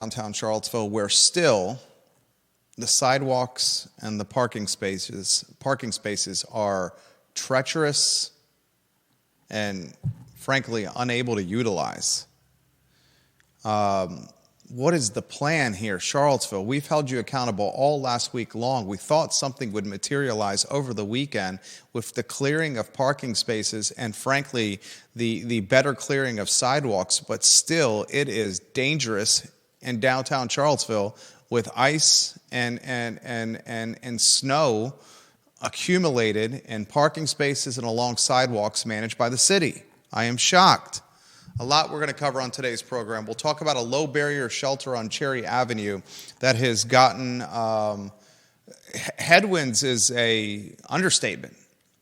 downtown Charlottesville, where still the sidewalks and the parking spaces are treacherous and frankly unable to utilize. What is the plan here, Charlottesville? We've held you accountable all last week long. We thought something would materialize over the weekend with the clearing of parking spaces and, frankly, the better clearing of sidewalks, but still it is dangerous in downtown Charlottesville with ice and snow accumulated in parking spaces and along sidewalks managed by the city. I am shocked. A lot we're going to cover on today's program. We'll talk about a low-barrier shelter on Cherry Avenue that has gotten headwinds is a understatement.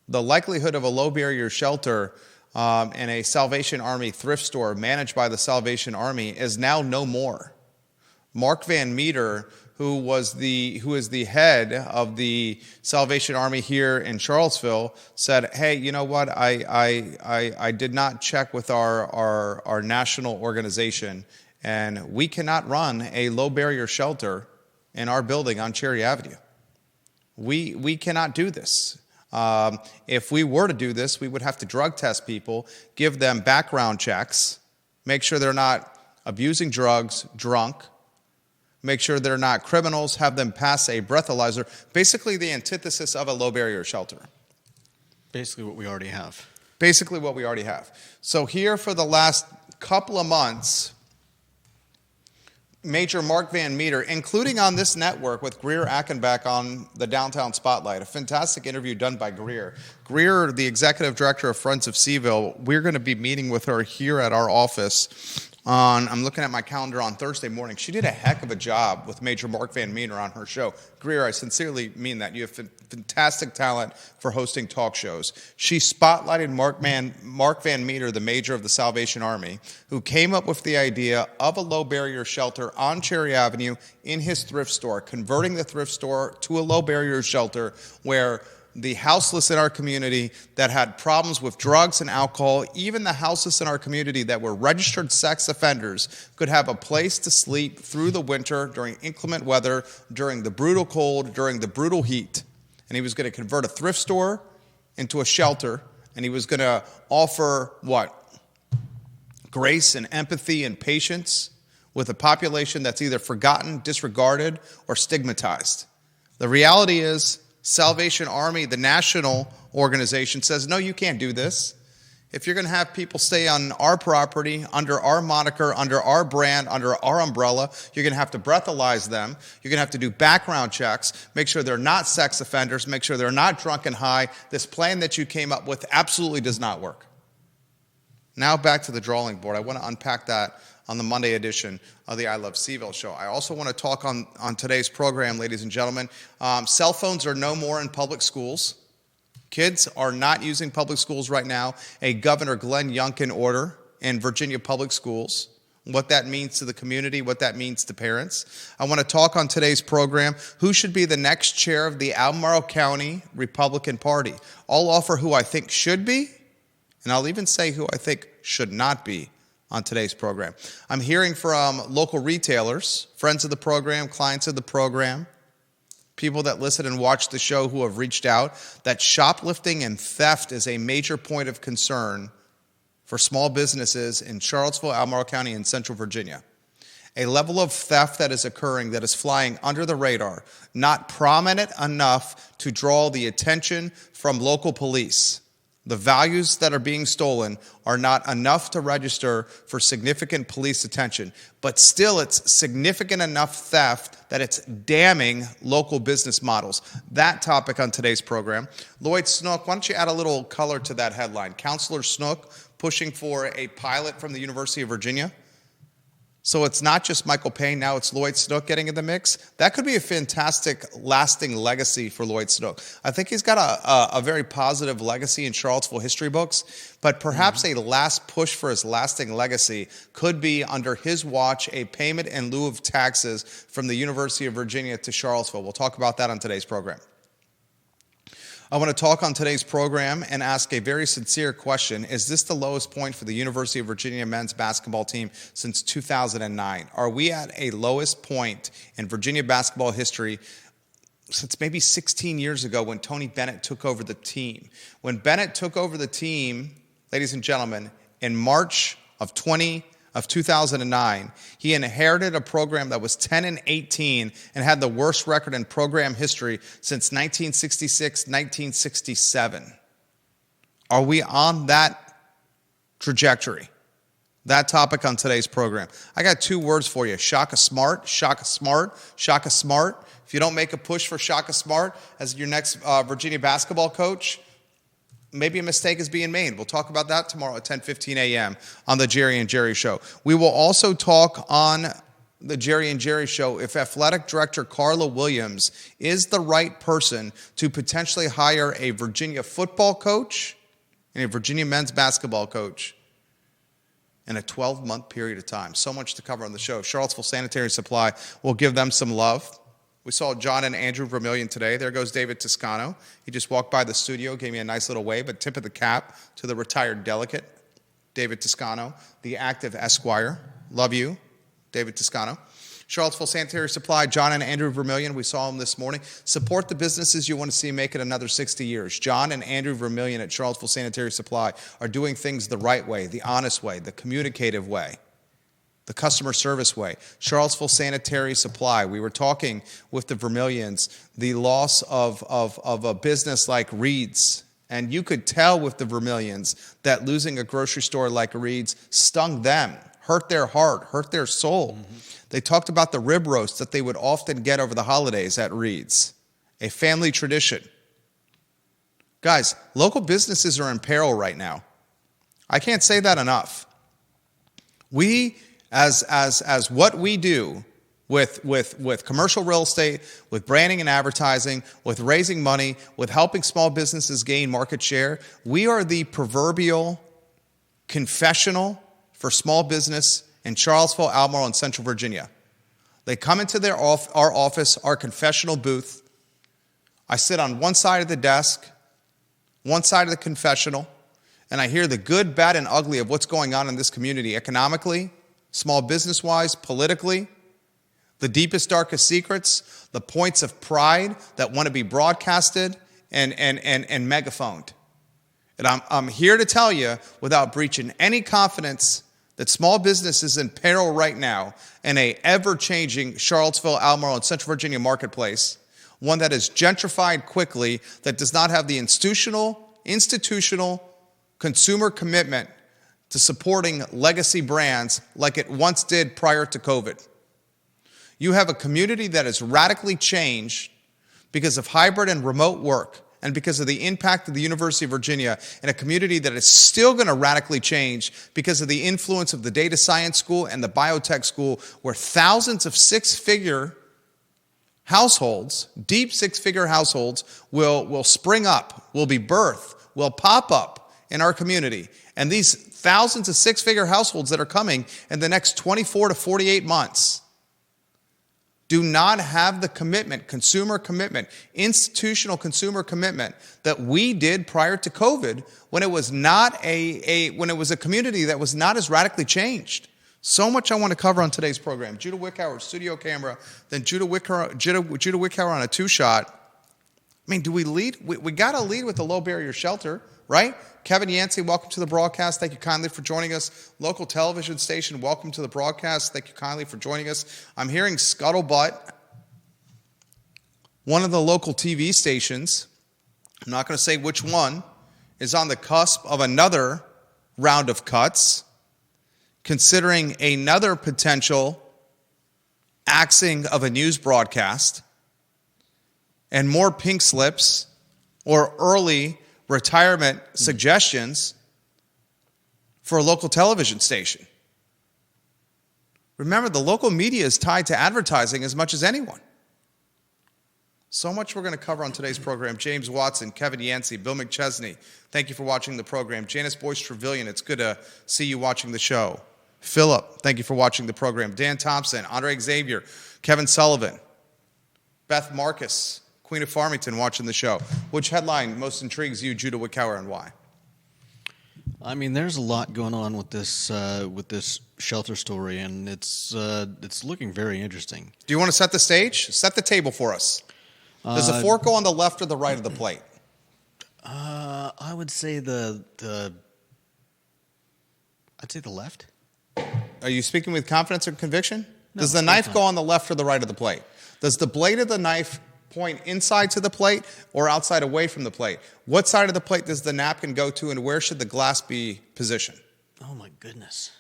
The likelihood of a low-barrier shelter in a Salvation Army thrift store managed by the Salvation Army is now no more. Mark Van Meter, who is the head of the Salvation Army here in Charlottesville, said, "Hey, you know what? I did not check with our national organization, and we cannot run a low barrier shelter in our building on Cherry Avenue. We cannot do this. If we were to do this, we would have to drug test people, give them background checks, make sure they're not abusing drugs, drunk." Make sure they're not criminals, have them pass a breathalyzer. Basically the antithesis of a low-barrier shelter. Basically what we already have. Basically what we already have. So here for the last couple of months, Major Mark Van Meter, including on this network with Greer Achenbach on the Downtown Spotlight, a fantastic interview done by Greer. Greer, the executive director of Friends of CVille, we're going to be meeting with her here at our office I'm looking at my calendar on Thursday morning. She did a heck of a job with Major Mark Van Meter on her show. Greer, I sincerely mean that. You have fantastic talent for hosting talk shows. She spotlighted Mark Van Meter, the Major of the Salvation Army, who came up with the idea of a low-barrier shelter on Cherry Avenue in his thrift store, converting the thrift store to a low-barrier shelter where the houseless in our community that had problems with drugs and alcohol, even the houseless in our community that were registered sex offenders, could have a place to sleep through the winter, during inclement weather, during the brutal cold, during the brutal heat. And he was going to convert a thrift store into a shelter, and he was going to offer what? Grace and empathy and patience with a population that's either forgotten, disregarded, or stigmatized. The reality is, Salvation Army, the national organization, says, no, you can't do this. If you're going to have people stay on our property, under our moniker, under our brand, under our umbrella, you're going to have to breathalyze them. You're going to have to do background checks, make sure they're not sex offenders, make sure they're not drunk and high. This plan that you came up with absolutely does not work. Now back to the drawing board. I want to unpack that on the Monday edition of the I Love CVille Show. I also want to talk on today's program, ladies and gentlemen. Cell phones are no more in public schools. Kids are not using public schools right now. A Governor Glenn Youngkin order in Virginia public schools, what that means to the community, what that means to parents. I want to talk on today's program who should be the next chair of the Albemarle County Republican Party. I'll offer who I think should be, and I'll even say who I think should not be on today's program. I'm hearing from local retailers, friends of the program, clients of the program, people that listen and watch the show who have reached out, that shoplifting and theft is a major point of concern for small businesses in Charlottesville, Albemarle County, and Central Virginia. A level of theft that is occurring that is flying under the radar, not prominent enough to draw the attention from local police. The values that are being stolen are not enough to register for significant police attention, but still it's significant enough theft that it's damning local business models. That topic on today's program. Lloyd Snook, why don't you add a little color to that headline? Counselor Snook pushing for a pilot from the University of Virginia. So it's not just Michael Payne, now it's Lloyd Snook getting in the mix. That could be a fantastic, lasting legacy for Lloyd Snook. I think he's got a very positive legacy in Charlottesville history books, but perhaps a last push for his lasting legacy could be, under his watch, a payment in lieu of taxes from the University of Virginia to Charlottesville. We'll talk about that on today's program. I want to talk on today's program and ask a very sincere question. Is this the lowest point for the University of Virginia men's basketball team since 2009? Are we at a lowest point in Virginia basketball history since maybe 16 years ago when Tony Bennett took over the team? When Bennett took over the team, ladies and gentlemen, in March of 2009, he inherited a program that was 10-18 and had the worst record in program history since 1966, 1967. Are we on that trajectory? That topic on today's program. I got two words for you: Shaka Smart, Shaka Smart, Shaka Smart. If you don't make a push for Shaka Smart as your next Virginia basketball coach, maybe a mistake is being made. We'll talk about that tomorrow at 10:15 a.m. on the Jerry and Jerry Show. We will also talk on the Jerry and Jerry Show if Athletic Director Carla Williams is the right person to potentially hire a Virginia football coach and a Virginia men's basketball coach in a 12-month period of time. So much to cover on the show. Charlottesville Sanitary Supply will give them some love. We saw John and Andrew Vermillion today. There goes David Toscano. He just walked by the studio, gave me a nice little wave, a tip of the cap to the retired delegate, David Toscano, the active Esquire. Love you, David Toscano. Charlottesville Sanitary Supply, John and Andrew Vermillion. We saw them this morning. Support the businesses you want to see make it another 60 years. John and Andrew Vermillion at Charlottesville Sanitary Supply are doing things the right way, the honest way, the communicative way, the customer service way. Charlottesville Sanitary Supply. We were talking with the Vermillions, the loss of a business like Reed's. And you could tell with the Vermillions that losing a grocery store like Reed's stung them, hurt their heart, hurt their soul. Mm-hmm. They talked about the rib roast that they would often get over the holidays at Reed's, a family tradition. Guys, local businesses are in peril right now. I can't say that enough. We, as what we do with commercial real estate, with branding and advertising, with raising money, with helping small businesses gain market share, we are the proverbial confessional for small business in Charlottesville, Albemarle, and Central Virginia. They come into our office, our confessional booth. I sit on one side of the desk, one side of the confessional, and I hear the good, bad, and ugly of what's going on in this community economically, small business-wise, politically, the deepest, darkest secrets, the points of pride that want to be broadcasted and megaphoned. And I'm here to tell you, without breaching any confidence, that small business is in peril right now in a ever-changing Charlottesville, Albemarle, and Central Virginia marketplace, one that is gentrified quickly, that does not have the institutional consumer commitment to supporting legacy brands like it once did prior to COVID. You have a community that has radically changed because of hybrid and remote work and because of the impact of the University of Virginia, in a community that is still going to radically change because of the influence of the data science school and the biotech school, where thousands of six-figure households, deep six-figure households, will spring up, will be birthed, will pop up in our community. And these thousands of six-figure households that are coming in the next 24 to 48 months do not have the commitment, consumer commitment, institutional consumer commitment that we did prior to COVID, when it was not when it was a community that was not as radically changed. So much I want to cover on today's program. Judah Wickhauer, studio camera, then Judah Wickhauer on a two-shot. I mean, do we lead? We got to lead with the low barrier shelter, right? Kevin Yancey, welcome to the broadcast. Thank you kindly for joining us. Local television station, welcome to the broadcast. Thank you kindly for joining us. I'm hearing scuttlebutt. One of the local TV stations, I'm not going to say which one, is on the cusp of another round of cuts, considering another potential axing of a news broadcast and more pink slips or early retirement suggestions for a local television station. Remember, the local media is tied to advertising as much as anyone. So much we're going to cover on today's program. James Watson, Kevin Yancey, Bill McChesney, thank you for watching the program. Janice Boyce-Trevillion, it's good to see you watching the show. Philip, thank you for watching the program. Dan Thompson, Andre Xavier, Kevin Sullivan, Beth Marcus, Queen of Farmington, watching the show. Which headline most intrigues you, Judah Wickower, and why? I mean, there's a lot going on with this shelter story, and it's looking very interesting. Do you want to set the stage? Set the table for us. Does the fork go on the left or the right of the plate? I would say I'd say the left. Are you speaking with confidence or conviction? No, Does the knife go on the left or the right of the plate? Does the blade of the knife point inside to the plate or outside away from the plate? What side of the plate does the napkin go to, and where should the glass be positioned? Oh, my goodness.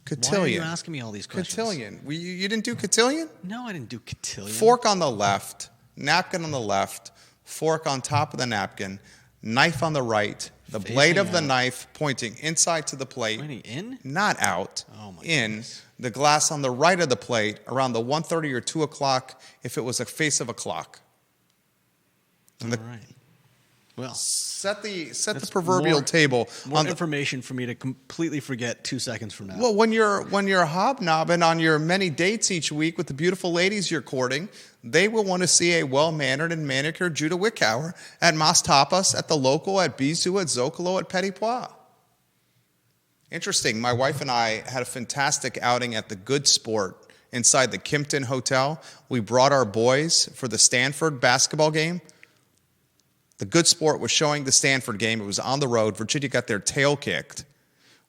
Cotillion. Why are you asking me all these questions? Cotillion. You didn't do cotillion? No, I didn't do cotillion. Fork on the left, napkin on the left, fork on top of the napkin, knife on the right, the Facing blade of the out. knife pointing inside to the plate. Pointing in? Not out. Oh, my in. goodness. The glass on the right of the plate around the 1:30 or 2 o'clock if it was a face of a clock. All right. Well, Set the that's proverbial table More on the. information for me to completely forget 2 seconds from now. Well, when you're hobnobbing on your many dates each week with the beautiful ladies you're courting, they will want to see a well-mannered and manicured Judah Wickower at Mas Tapas, at the local, at Bisou, at Zocalo, at Petit Pois. Interesting. My wife and I had a fantastic outing at the Good Sport inside the Kimpton Hotel. We brought our boys for the Stanford basketball game. The Good Sport was showing the Stanford game. It was on the road. Virginia got their tail kicked.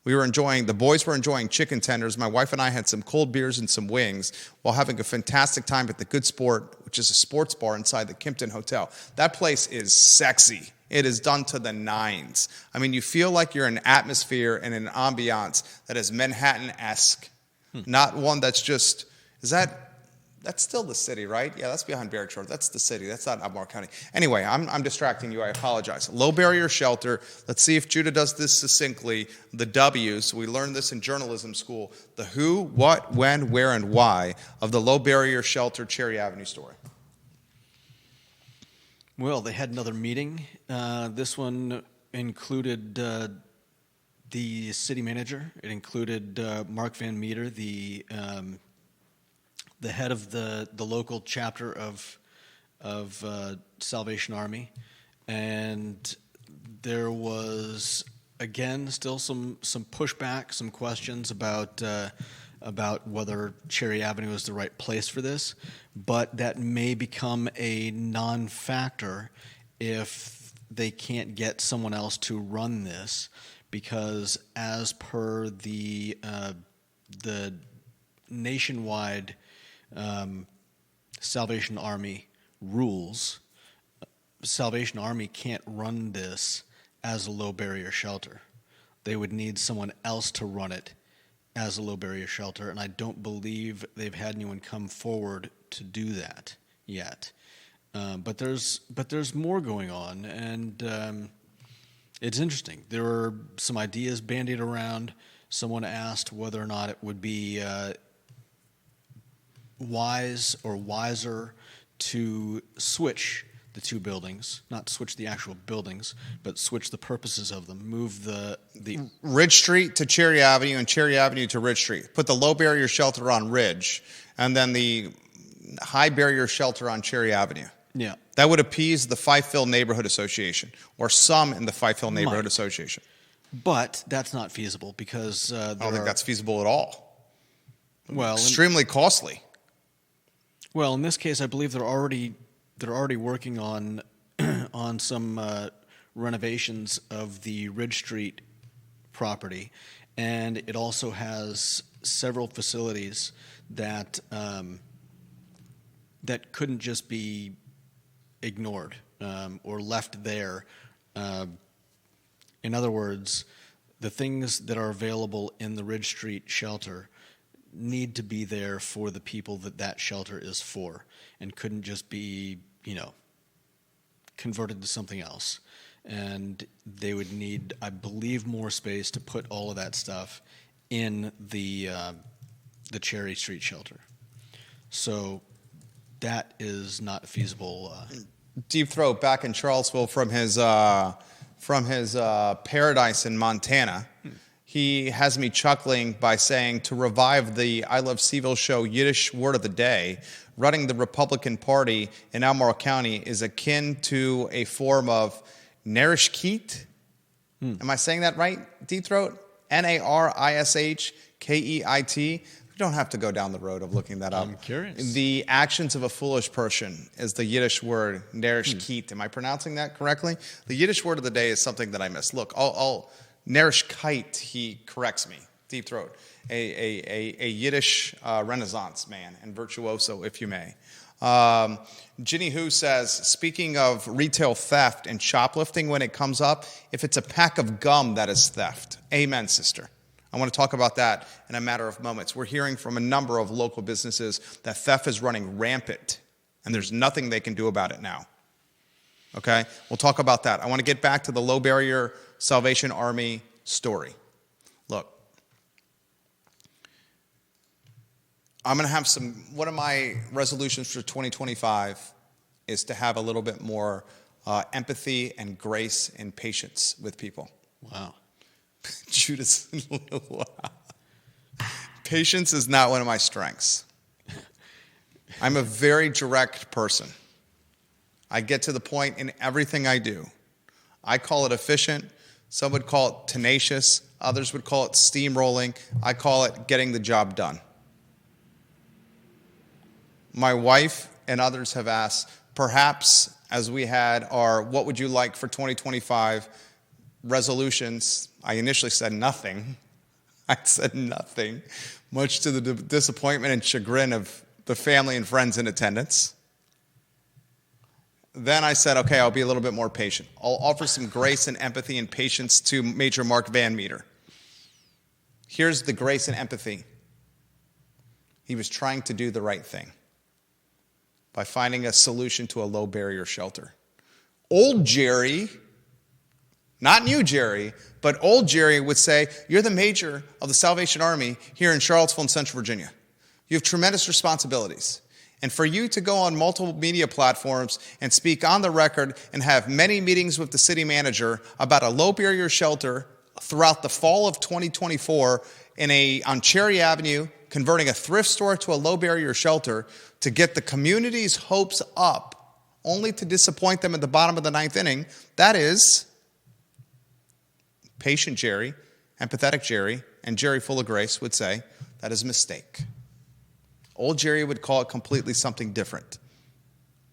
The boys were enjoying chicken tenders. My wife and I had some cold beers and some wings while having a fantastic time at the Good Sport, which is a sports bar inside the Kimpton Hotel. That place is sexy. It is done to the nines. I mean, you feel like you're in an atmosphere and an ambiance that is Manhattan-esque, not one that's just, that's still the city, right? Yeah, that's behind Barrack Shore. That's the city. That's not Albemarle County. Anyway, I'm distracting you. I apologize. Low barrier shelter. Let's see if Judah does this succinctly. The W's. We learned this in journalism school. The who, what, when, where, and why of the low barrier shelter Cherry Avenue story. Well, they had another meeting. This one included the city manager. It included Mark Van Meter, the head of the local chapter of Salvation Army, and there was again still some pushback, some questions about whether Cherry Avenue is the right place for this, but that may become a non-factor if they can't get someone else to run this, because as per the nationwide Salvation Army rules, Salvation Army can't run this as a low barrier shelter. They would need someone else to run it as a low barrier shelter, and I don't believe they've had anyone come forward to do that yet. But there's more going on, and it's interesting. There are some ideas bandied around. Someone asked whether or not it would be wise or wiser to switch the two buildings, not switch the actual buildings, but switch the purposes of them. Move the Ridge Street to Cherry Avenue and Cherry Avenue to Ridge Street. Put the low barrier shelter on Ridge, and then the high barrier shelter on Cherry Avenue. Yeah. That would appease the Fifeville Neighborhood Association, or some in the Fifeville Neighborhood Association. But that's not feasible because I don't think that's feasible at all. well, Extremely costly. in this case, I believe they're already working on on some renovations of the Ridge Street property, and it also has several facilities that that couldn't just be ignored or left there. In other words, the things that are available in the Ridge Street shelter need to be there for the people that shelter is for, and couldn't just be, converted to something else. And they would need, I believe, more space to put all of that stuff in the Cherry Street shelter. So that is not feasible. Deep throat back in Charlottesville from his paradise in Montana. he has me chuckling by saying to revive the I Love CVille Show Yiddish word of the day, running the Republican Party in Albemarle County is akin to a form of narishkeit. Am I saying that right, Deep Throat? Narishkeit. We don't have to go down the road of looking that up. I'm curious. The actions of a foolish person is the Yiddish word, narishkeit. Am I pronouncing that correctly? The Yiddish word of the day is something that I missed. Look, narishkeit, he corrects me. Deep Throat. A Yiddish Renaissance man and virtuoso, if you may. Ginny Who says, speaking of retail theft and shoplifting when it comes up, if it's a pack of gum, that is theft. Amen, sister. I want to talk about that in a matter of moments. We're hearing from a number of local businesses that theft is running rampant, and there's nothing they can do about it now. Okay? We'll talk about that. I want to get back to the Low Barrier Salvation Army story. Look, I'm going to have one of my resolutions for 2025 is to have a little bit more empathy and grace and patience with people. Wow. Judas, wow. Patience is not one of my strengths. I'm a very direct person. I get to the point in everything I do. I call it efficient. Some would call it tenacious. Others would call it steamrolling. I call it getting the job done. My wife and others have asked, perhaps as we had our what would you like for 2025 resolutions, I initially said nothing. I said nothing, much to the disappointment and chagrin of the family and friends in attendance. Then I said, okay, I'll be a little bit more patient. I'll offer some grace and empathy and patience to Major Mark Van Meter. Here's the grace and empathy. He was trying to do the right thing by finding a solution to a low barrier shelter. Old Jerry, not new Jerry, but old Jerry would say, you're the major of the Salvation Army here in Charlottesville and Central Virginia. You have tremendous responsibilities. And for you to go on multiple media platforms and speak on the record and have many meetings with the city manager about a low barrier shelter throughout the fall of 2024 on Cherry Avenue, converting a thrift store to a low barrier shelter to get the community's hopes up, only to disappoint them at the bottom of the ninth inning, that is patient Jerry, empathetic Jerry, and Jerry full of grace would say, that is a mistake. Old Jerry would call it completely something different.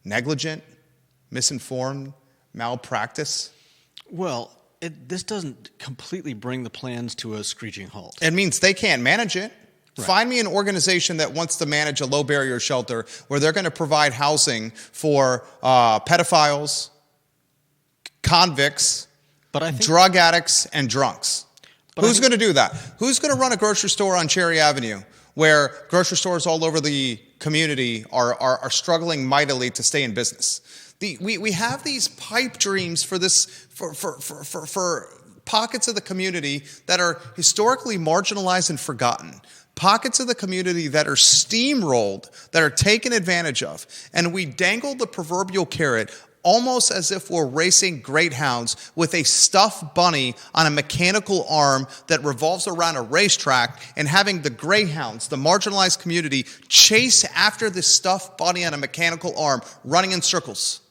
Negligent, misinformed, malpractice. Well, this doesn't completely bring the plans to a screeching halt. It means they can't manage it. Right. Find me an organization that wants to manage a low barrier shelter where they're going to provide housing for pedophiles, convicts, drug addicts, and drunks. Who's going to do that? Who's going to run a grocery store on Cherry Avenue where grocery stores all over the community are struggling mightily to stay in business? We have these pipe dreams for this for pockets of the community that are historically marginalized and forgotten. Pockets of the community that are steamrolled, that are taken advantage of. And we dangle the proverbial carrot almost as if we're racing greyhounds with a stuffed bunny on a mechanical arm that revolves around a racetrack, and having the greyhounds, the marginalized community, chase after this stuffed bunny on a mechanical arm, running in circles.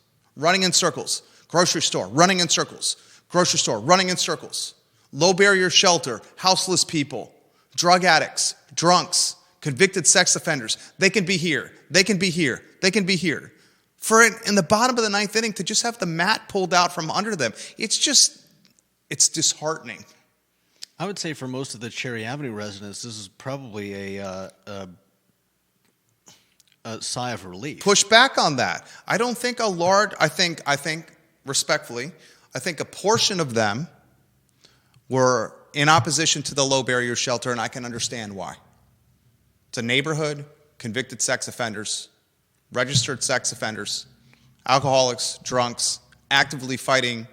Grocery store, running in circles. Grocery store, running in circles. Low barrier shelter, houseless people, drug addicts, drunks, convicted sex offenders. They can be here. They can be here. They can be here. For it, in the bottom of the ninth inning, to just have the mat pulled out from under them, it's disheartening. I would say for most of the Cherry Avenue residents, this is probably a sigh of relief. Push back on that. I don't think I think respectfully, I think a portion of them were in opposition to the low barrier shelter, and I can understand why. It's a neighborhood, convicted sex offenders, registered sex offenders, alcoholics, drunks, actively fighting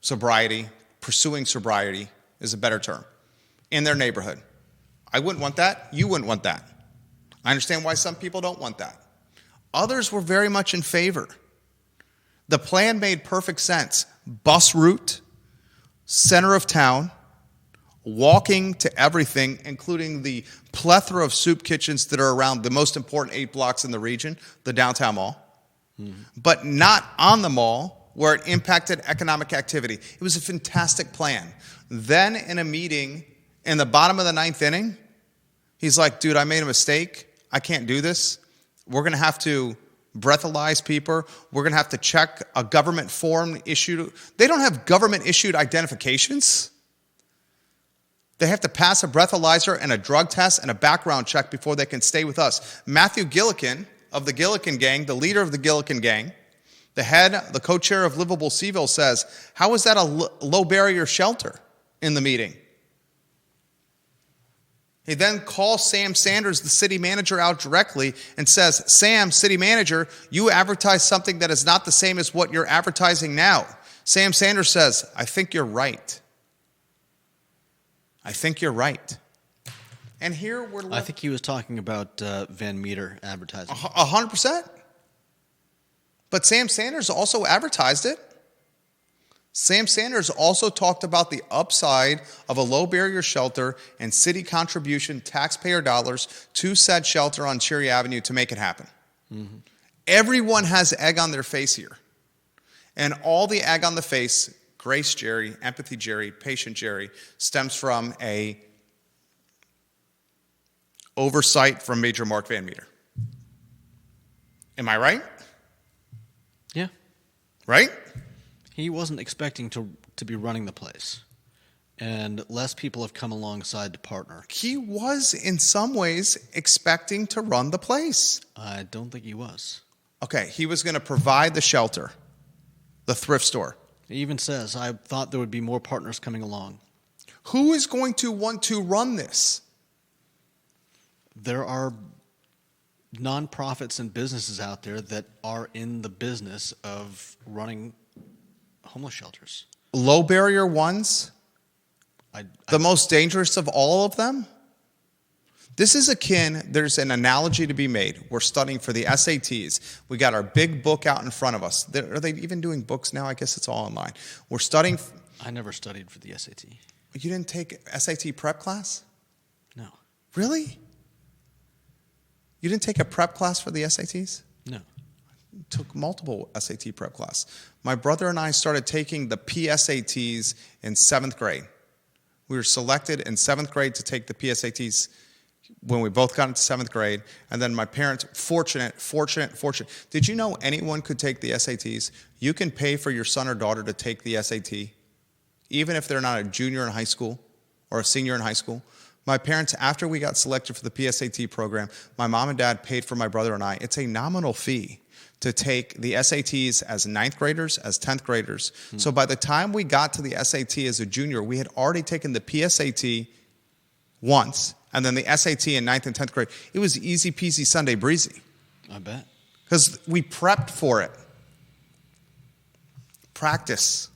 sobriety, pursuing sobriety is a better term, in their neighborhood. I wouldn't want that. You wouldn't want that. I understand why some people don't want that. Others were very much in favor. The plan made perfect sense. Bus route, center of town, walking to everything, including the plethora of soup kitchens that are around the most important 8 blocks in the region, the downtown mall, but not on the mall where it impacted economic activity. It was a fantastic plan. Then in a meeting in the bottom of the 9th inning, he's like, dude, I made a mistake. I can't do this. We're going to have to breathalyze people. We're going to have to check a government form issued. They don't have government-issued identifications. They have to pass a breathalyzer and a drug test and a background check before they can stay with us. Matthew Gillikin of the Gillikin Gang, the leader of the Gillikin Gang, the co-chair of Livable CVille says, how is that a low barrier shelter in the meeting? He then calls Sam Sanders, the city manager, out directly and says, Sam, city manager, you advertise something that is not the same as what you're advertising now. Sam Sanders says, I think you're right. I think you're right. And here we're left. I think he was talking about Van Meter advertising. 100%. But Sam Sanders also advertised it. Sam Sanders also talked about the upside of a low barrier shelter and city contribution taxpayer dollars to said shelter on Cherry Avenue to make it happen. Mm-hmm. Everyone has egg on their face here. And all the egg on the face, Grace Jerry, Empathy Jerry, Patient Jerry, stems from a oversight from Major Mark Van Meter. Am I right? Yeah. Right? He wasn't expecting to be running the place, and less people have come alongside to partner. He was, in some ways, expecting to run the place. I don't think he was. Okay, he was going to provide the shelter, the thrift store. He even says, I thought there would be more partners coming along. Who is going to want to run this? There are nonprofits and businesses out there that are in the business of running homeless shelters. Low barrier ones? The most dangerous of all of them? This is there's an analogy to be made. We're studying for the SATs. We got our big book out in front of us. Are they even doing books now? I guess it's all online. We're studying. I never studied for the SAT. You didn't take SAT prep class? No. Really? You didn't take a prep class for the SATs? No. Took multiple SAT prep class. My brother and I started taking the PSATs in 7th grade. We were selected in 7th grade to take the PSATs when we both got into 7th grade. And then my parents, fortunate. Did you know anyone could take the SATs? You can pay for your son or daughter to take the SAT, even if they're not a junior in high school or a senior in high school. My parents, after we got selected for the PSAT program, my mom and dad paid for my brother and I. It's a nominal fee to take the SATs as 9th graders, as 10th graders. So by the time we got to the SAT as a junior, we had already taken the PSAT once, and then the SAT in 9th and 10th grade. It was easy peasy Sunday breezy. I bet. Because we prepped for it. Practice.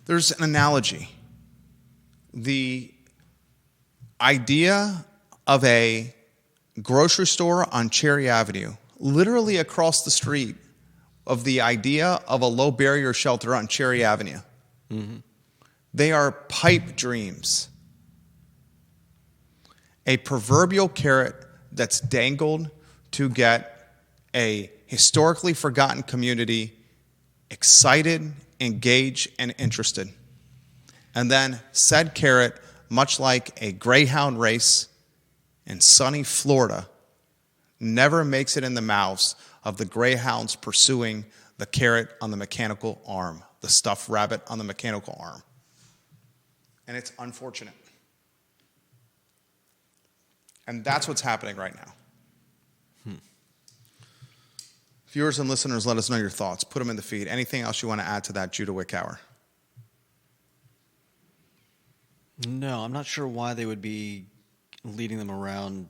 There's an analogy. The idea of a grocery store on Cherry Avenue, literally across the street of the idea of a low barrier shelter on Cherry Avenue. Mm-hmm. They are pipe dreams. A proverbial carrot that's dangled to get a historically forgotten community excited, engaged, and interested. And then said carrot, much like a greyhound race in sunny Florida, never makes it in the mouths of the greyhounds pursuing the carrot on the mechanical arm, the stuffed rabbit on the mechanical arm. And it's unfortunate. And that's what's happening right now. Viewers and listeners, let us know your thoughts. Put them in the feed. Anything else you want to add to that, Judah Wickower? No, I'm not sure why they would be leading them around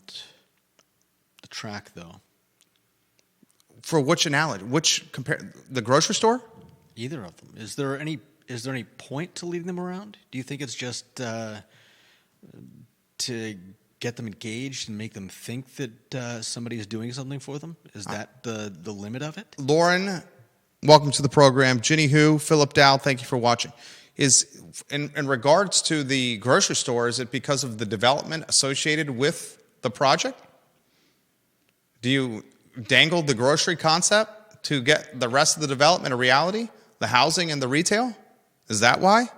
the track, though. For which analogy? The grocery store? Either of them. Is there any point to leading them around? Do you think it's just to get them engaged and make them think that somebody is doing something for them? Is that the limit of it? Lauren, welcome to the program. Ginny Hu, Philip Dow, thank you for watching. Is in regards to the grocery store, is it because of the development associated with the project? Do you dangle the grocery concept to get the rest of the development a reality? The housing and the retail? Is that why?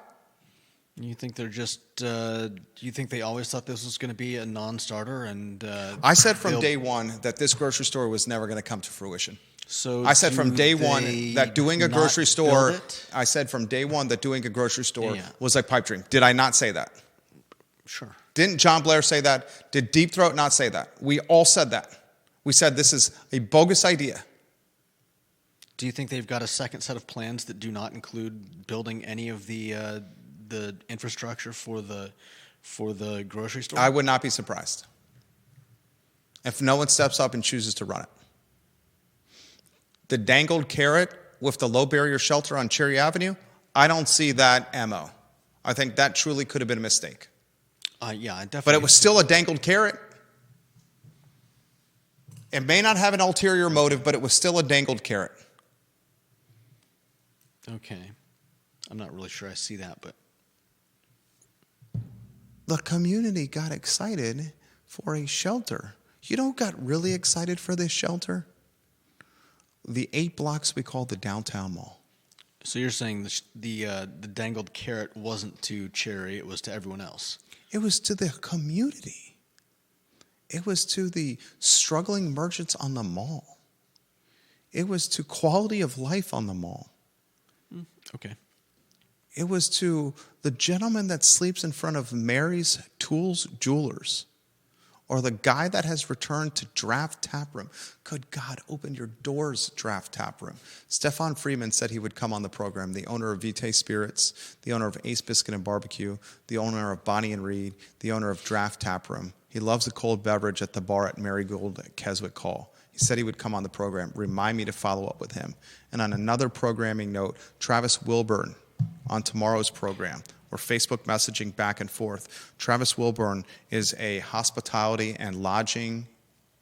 You think they're just? Do you think they always thought this was going to be a non-starter? And I said from day one that this grocery store was never going to come to fruition. So I said from day one that doing a grocery store. I said from day one that doing a grocery store was like pipe dream. Did I not say that? Sure. Didn't John Blair say that? Did Deep Throat not say that? We all said that. We said this is a bogus idea. Do you think they've got a second set of plans that do not include building any of the infrastructure for the grocery store? I would not be surprised if no one steps up and chooses to run it. The dangled carrot with the low barrier shelter on Cherry Avenue, I don't see that MO. I think that truly could have been a mistake. Yeah, I definitely. But it was still a dangled carrot. It may not have an ulterior motive, but it was still a dangled carrot. Okay. I'm not really sure I see that, but. The community got excited for a shelter. You know who got really excited for this shelter? The 8 blocks we call the downtown mall. So you're saying the dangled carrot wasn't to Cherry, it was to everyone else? It was to the community. It was to the struggling merchants on the mall. It was to quality of life on the mall. Okay. It was to the gentleman that sleeps in front of Mary's Tools Jewelers, or the guy that has returned to Draft Tap Room. Good God, open your doors, Draft Tap Room. Stefan Freeman said he would come on the program, the owner of Vitae Spirits, the owner of Ace Biscuit and Barbecue, the owner of Bonnie and Reed, the owner of Draft Tap Room. He loves a cold beverage at the bar at Marigold at Keswick Hall. He said he would come on the program. Remind me to follow up with him. And on another programming note, Travis Wilburn on tomorrow's program. We're Facebook messaging back and forth. Travis Wilburn is a hospitality and lodging,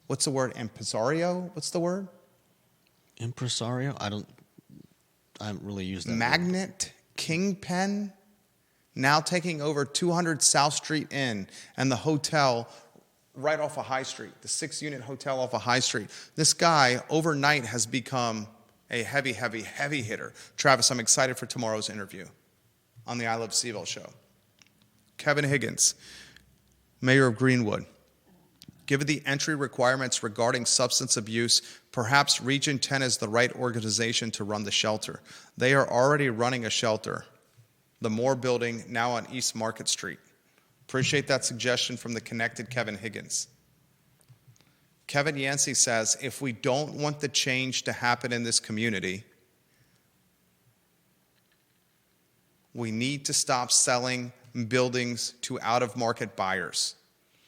what's the word, impresario? What's the word? Impresario? I haven't really used that Magnet, kingpin, now taking over 200 South Street Inn and the hotel right off of High Street, the 6-unit hotel off of High Street. This guy overnight has become a heavy, heavy, heavy hitter. Travis, I'm excited for tomorrow's interview on the I Love CVille show. Kevin Higgins, Mayor of Greenwood. Given the entry requirements regarding substance abuse, perhaps Region 10 is the right organization to run the shelter. They are already running a shelter, the Moore Building, now on East Market Street. Appreciate that suggestion from the connected Kevin Higgins. Kevin Yancey says, if we don't want the change to happen in this community, we need to stop selling buildings to out-of-market buyers.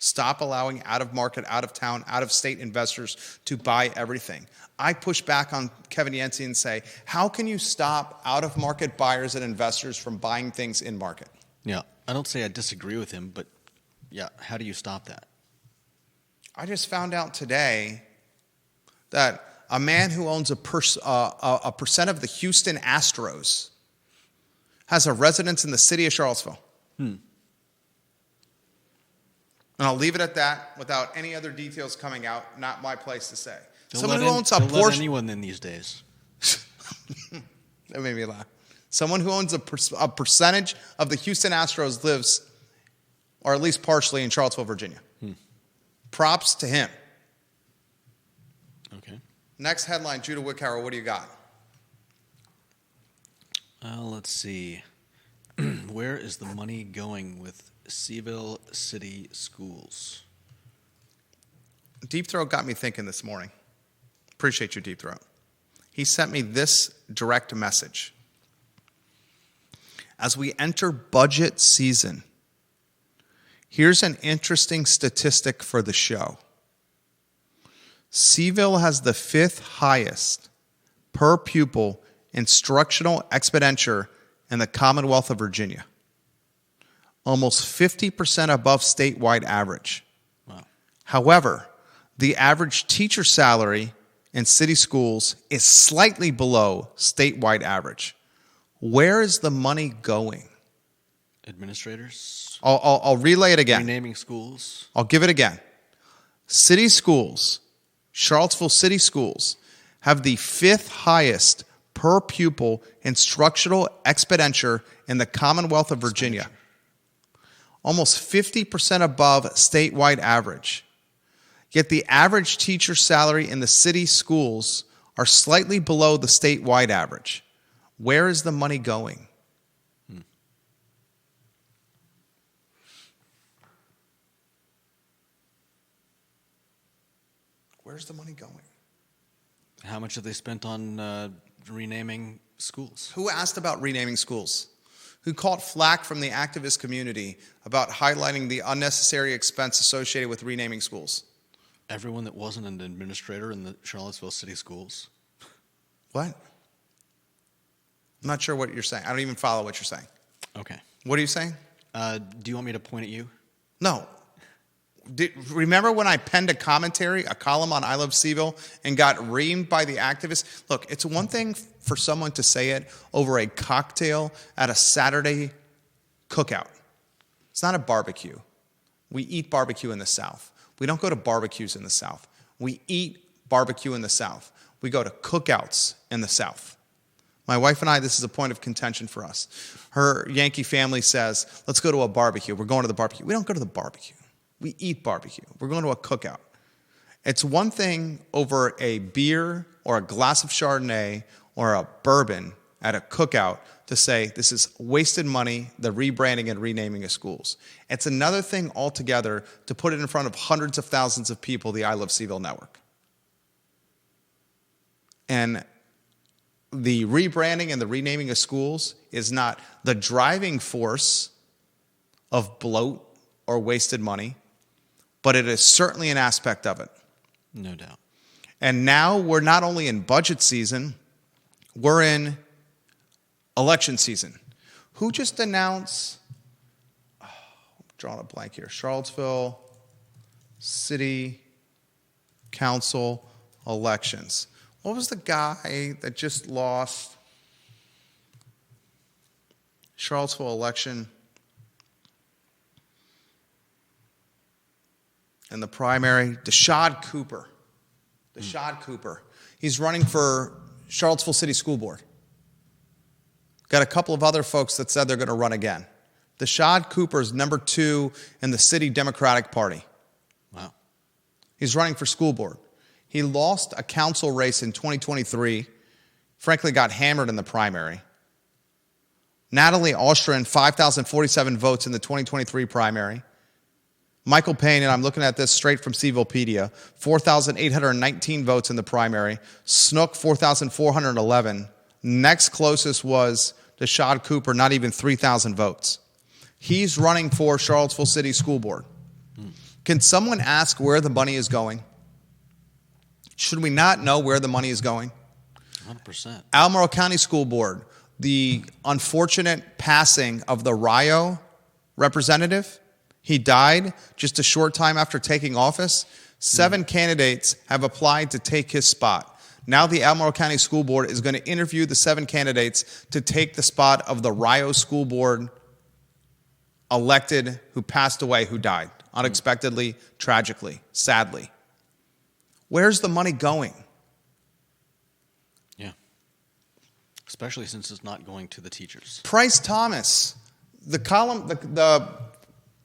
Stop allowing out-of-market, out-of-town, out-of-state investors to buy everything. I push back on Kevin Yancey and say, how can you stop out-of-market buyers and investors from buying things in market? Yeah, I don't say I disagree with him, but yeah, how do you stop that? I just found out today that a man who owns a percent of the Houston Astros has a residence in the city of Charlottesville. And I'll leave it at that without any other details coming out. Not my place to say. Someone who owns a Porsche. Anyone in these days. That made me laugh. Someone who owns a percentage of the Houston Astros lives, or at least partially, in Charlottesville, Virginia. Props to him. Okay. Next headline, Judah Wickhauer, what do you got? Let's see. Where is the money going with CVille City Schools? Deep Throat got me thinking this morning. Appreciate you, Deep Throat. He sent me this direct message. As we enter budget season, here's an interesting statistic for the show. CVille has the 5th highest per pupil instructional expenditure in the Commonwealth of Virginia. Almost 50% above statewide average. Wow. However, the average teacher salary in city schools is slightly below statewide average. Where is the money going? Administrators. I'll relay it again. Renaming schools. I'll give it again. City schools, Charlottesville City Schools, have the 5th highest per pupil instructional expenditure in the Commonwealth of Virginia. Almost 50% above statewide average. Yet the average teacher salary in the city schools are slightly below the statewide average. Where is the money going? Where's the money going? How much have they spent on renaming schools? Who asked about renaming schools? Who caught flack from the activist community about highlighting the unnecessary expense associated with renaming schools? Everyone that wasn't an administrator in the Charlottesville City Schools. What? I'm not sure what you're saying. I don't even follow what you're saying. Okay. What are you saying? Do you want me to point at you? No. Remember when I penned a column on I Love CVille, and got reamed by the activists? Look, it's one thing for someone to say it over a cocktail at a Saturday cookout. It's not a barbecue. We eat barbecue in the South. We don't go to barbecues in the South. We eat barbecue in the South. We go to cookouts in the South. My wife and I, this is a point of contention for us. Her Yankee family says, let's go to a barbecue. We're going to the barbecue. We don't go to the barbecue. We eat barbecue. We're going to a cookout. It's one thing over a beer or a glass of Chardonnay or a bourbon at a cookout to say this is wasted money, the rebranding and renaming of schools. It's another thing altogether to put it in front of hundreds of thousands of people, the I Love CVille Network. And the rebranding and the renaming of schools is not the driving force of bloat or wasted money, but it is certainly an aspect of it. No doubt. And now we're not only in budget season, we're in election season. Who just announced, I'm drawing a blank here, Charlottesville City Council elections. What was the guy that just lost Charlottesville election in the primary? Deshad Cooper. He's running for Charlottesville City School Board. Got a couple of other folks that said they're going to run again. Deshad Cooper is number 2 in the city Democratic Party. Wow. He's running for school board. He lost a council race in 2023. Frankly, got hammered in the primary. Natalie Ostrin, 5,047 votes in the 2023 primary. Michael Payne, and I'm looking at this straight from CVillepedia, 4,819 votes in the primary. Snook, 4,411. Next closest was Deshad Cooper, not even 3,000 votes. He's running for Charlottesville City School Board. Can someone ask where the money is going? Should we not know where the money is going? 100%. Albemarle County School Board, the unfortunate passing of the Rio representative. He died just a short time after taking office. 7 candidates have applied to take his spot. Now the Albemarle County School Board is going to interview the 7 candidates to take the spot of the Rio School Board elected who passed away, who died unexpectedly, tragically, sadly. Where's the money going? Yeah. Especially since it's not going to the teachers. Price Thomas, the column, the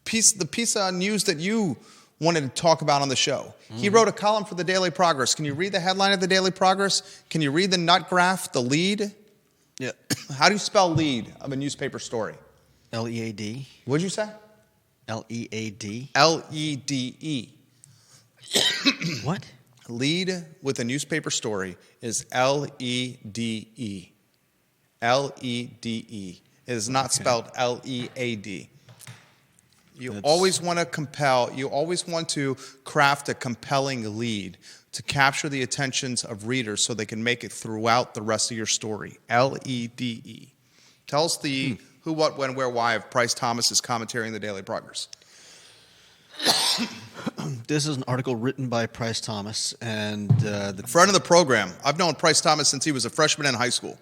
piece of news that you wanted to talk about on the show. He wrote a column for the Daily Progress. Can you read the headline of the Daily Progress? Can you read the nut graph, the lead? Yeah. How do you spell lead of a newspaper story? L-E-A-D. What'd you say? L-E-A-D. L-E-D-E. What? Lead with a newspaper story is L-E-D-E. L-E-D-E. It is not spelled L-E-A-D. You always want to craft a compelling lead to capture the attentions of readers so they can make it throughout the rest of your story. L-E-D-E. Tell us the who, what, when, where, why of Price Thomas's commentary in the Daily Progress. This is an article written by Price Thomas and A friend of the program. I've known Price Thomas since he was a freshman in high school.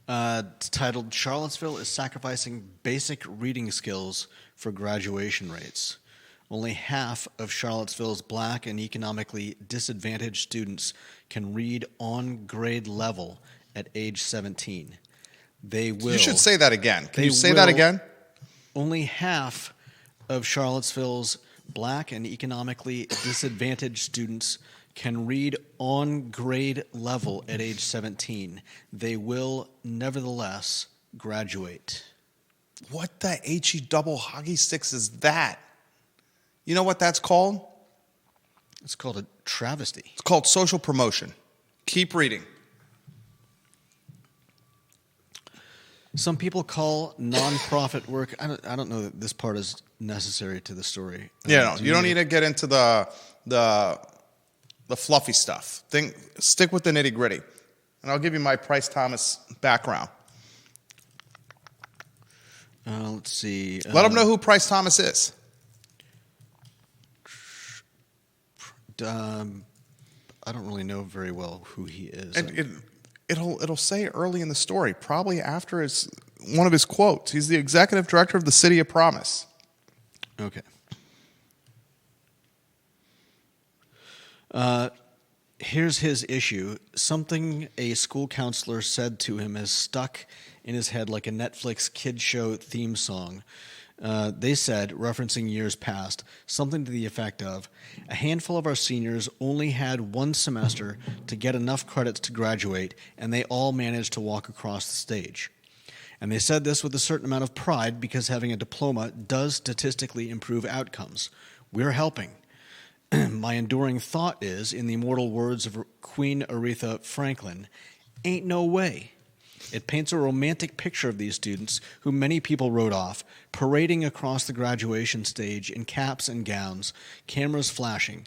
It's titled "Charlottesville is Sacrificing Basic Reading Skills for Graduation Rates." Only half of Charlottesville's black and economically disadvantaged students can read on grade level at age 17. They will. You should say that again. Can They you say that will- again? Only half of Charlottesville's black and economically disadvantaged students can read on grade level at age 17. They will nevertheless graduate. What the HE double hockey sticks is that? You know what that's called? It's called a travesty. It's called social promotion. Keep reading. Some people call nonprofit work. I don't know that this part is necessary to the story. Yeah, no, you don't need to get into the fluffy stuff. Stick with the nitty gritty, and I'll give you my Price Thomas background. Let's see. Let them know who Price Thomas is. I don't really know very well who he is. And it'll say early in the story, probably after one of his quotes. He's the executive director of the City of Promise. Okay. Here's his issue. Something a school counselor said to him has stuck in his head like a Netflix kid show theme song. They said, referencing years past, something to the effect of, a handful of our seniors only had one semester to get enough credits to graduate, and they all managed to walk across the stage. And they said this with a certain amount of pride because having a diploma does statistically improve outcomes. We're helping. My enduring thought is, in the immortal words of Queen Aretha Franklin, ain't no way. It paints a romantic picture of these students, who many people wrote off, parading across the graduation stage in caps and gowns, cameras flashing,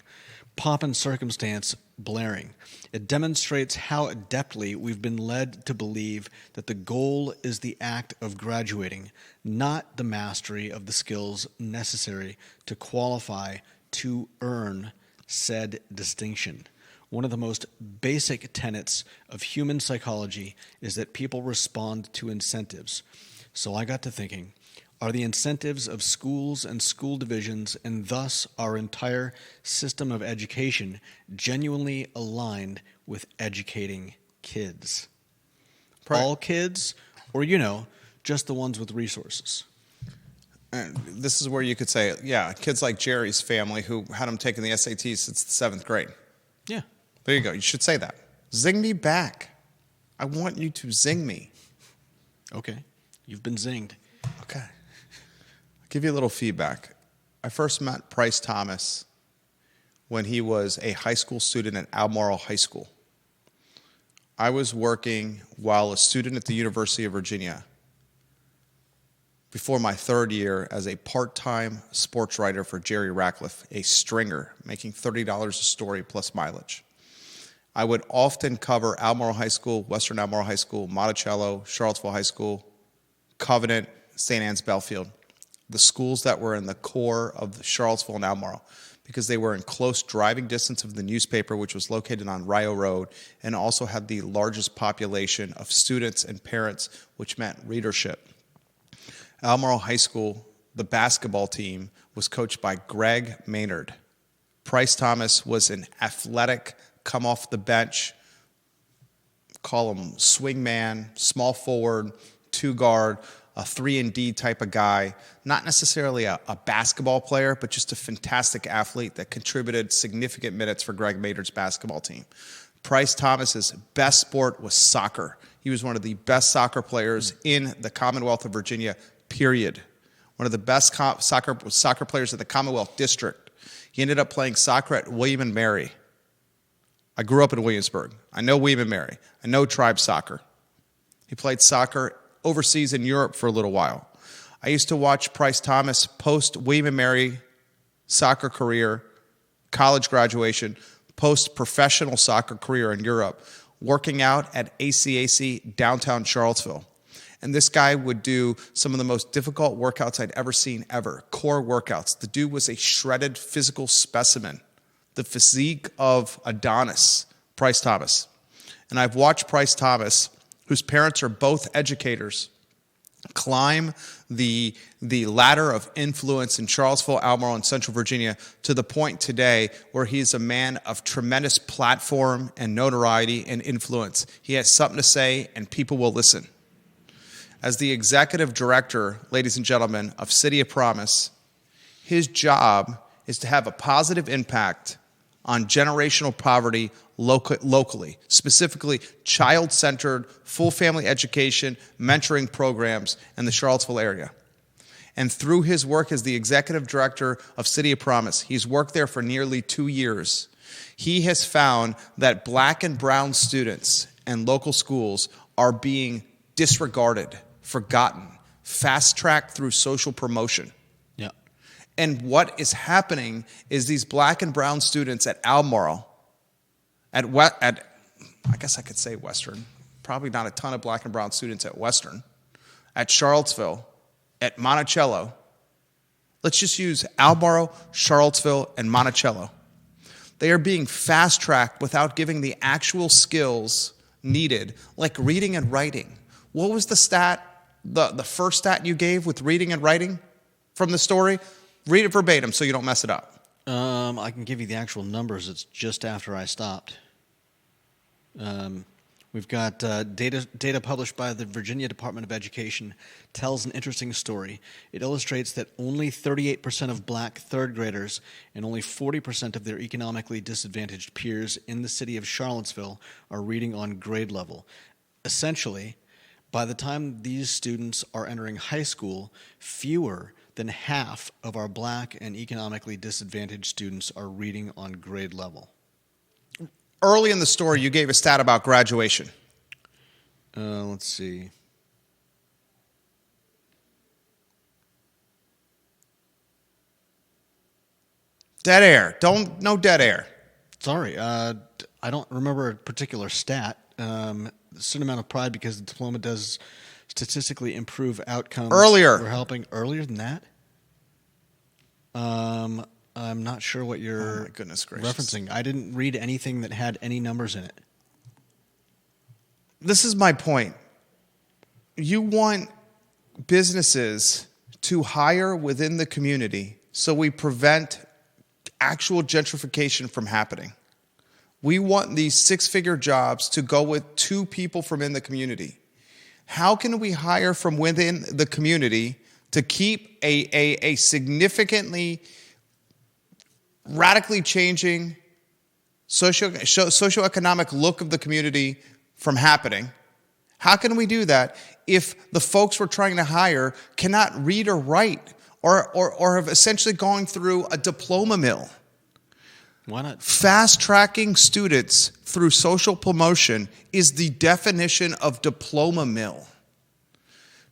pomp and circumstance blaring. It demonstrates how adeptly we've been led to believe that the goal is the act of graduating, not the mastery of the skills necessary to qualify to earn said distinction. One of the most basic tenets of human psychology is that people respond to incentives. So I got to thinking, are the incentives of schools and school divisions, and thus our entire system of education, genuinely aligned with educating kids? Right. All kids, or, just the ones with resources? And this is where you could say, yeah, kids like Jerry's family who had him taking the SATs since the 7th grade. Yeah. There you go. You should say that. Zing me back. I want you to zing me. Okay. You've been zinged. Okay. I'll give you a little feedback. I first met Price Thomas when he was a high school student at Albemarle High School. I was working while a student at the University of Virginia before my 3rd year as a part-time sports writer for Jerry Ratcliffe, a stringer, making $30 a story plus mileage. I would often cover Albemarle High School, Western Albemarle High School, Monticello, Charlottesville High School, Covenant, St. Anne's Belfield, the schools that were in the core of Charlottesville and Albemarle, because they were in close driving distance of the newspaper, which was located on Rio Road, and also had the largest population of students and parents, which meant readership. Albemarle High School, the basketball team, was coached by Greg Maynard. Price Thomas was an athletic, come off the bench, call him swing man, small forward, 2-guard, a 3-and-D type of guy. Not necessarily a basketball player, but just a fantastic athlete that contributed significant minutes for Greg Maynard's basketball team. Price Thomas's best sport was soccer. He was one of the best soccer players in the Commonwealth of Virginia, period. One of the best soccer players of the Commonwealth District. He ended up playing soccer at William and Mary. I grew up in Williamsburg. I know William and Mary. I know tribe soccer. He played soccer overseas in Europe for a little while. I used to watch Price Thomas post William and Mary soccer career, college graduation, post professional soccer career in Europe, working out at ACAC downtown Charlottesville. And this guy would do some of the most difficult workouts I'd ever seen ever, core workouts. The dude was a shredded physical specimen, the physique of Adonis, Price Thomas. And I've watched Price Thomas whose parents are both educators, climb the ladder of influence in Charlottesville, Albemarle, and Central Virginia to the point today where he's a man of tremendous platform and notoriety and influence. He has something to say, and people will listen. As the executive director, ladies and gentlemen, of City of Promise, his job is to have a positive impact on generational poverty locally, specifically child-centered, full family education, mentoring programs in the Charlottesville area. And through his work as the executive director of City of Promise, he's worked there for nearly 2 years. He has found that black and brown students and local schools are being disregarded, forgotten, fast-tracked through social promotion. Yeah. And what is happening is these black and brown students at Albemarle, at I guess I could say Western, probably not a ton of black and brown students at Western, at Charlottesville, at Monticello. Let's just use Albemarle, Charlottesville, and Monticello. They are being fast-tracked without giving the actual skills needed, like reading and writing. What was the stat, the first stat you gave with reading and writing from the story? Read it verbatim so you don't mess it up. I can give you the actual numbers. It's just after I stopped. We've got data published by the Virginia Department of Education tells an interesting story. It illustrates that only 38% of black third graders and only 40% of their economically disadvantaged peers in the city of Charlottesville are reading on grade level. Essentially, by the time these students are entering high school, fewer than half of our black and economically disadvantaged students are reading on grade level. Early in the story, you gave a stat about graduation. Let's see. Dead air. No dead air. Sorry, I don't remember a particular stat. A certain amount of pride because the diploma does statistically improve outcomes. Earlier. We're helping earlier than that? I'm not sure what you're my goodness gracious. referencing. I didn't read anything that had any numbers in it. This is my point. You want businesses to hire within the community so we prevent actual gentrification from happening. We want these six-figure jobs to go with 2 people from in the community. How can we hire from within the community to keep a significantly radically changing socioeconomic look of the community from happening? How can we do that if the folks we're trying to hire cannot read or write or have essentially gone through a diploma mill? Why not? Fast-tracking students through social promotion is the definition of diploma mill.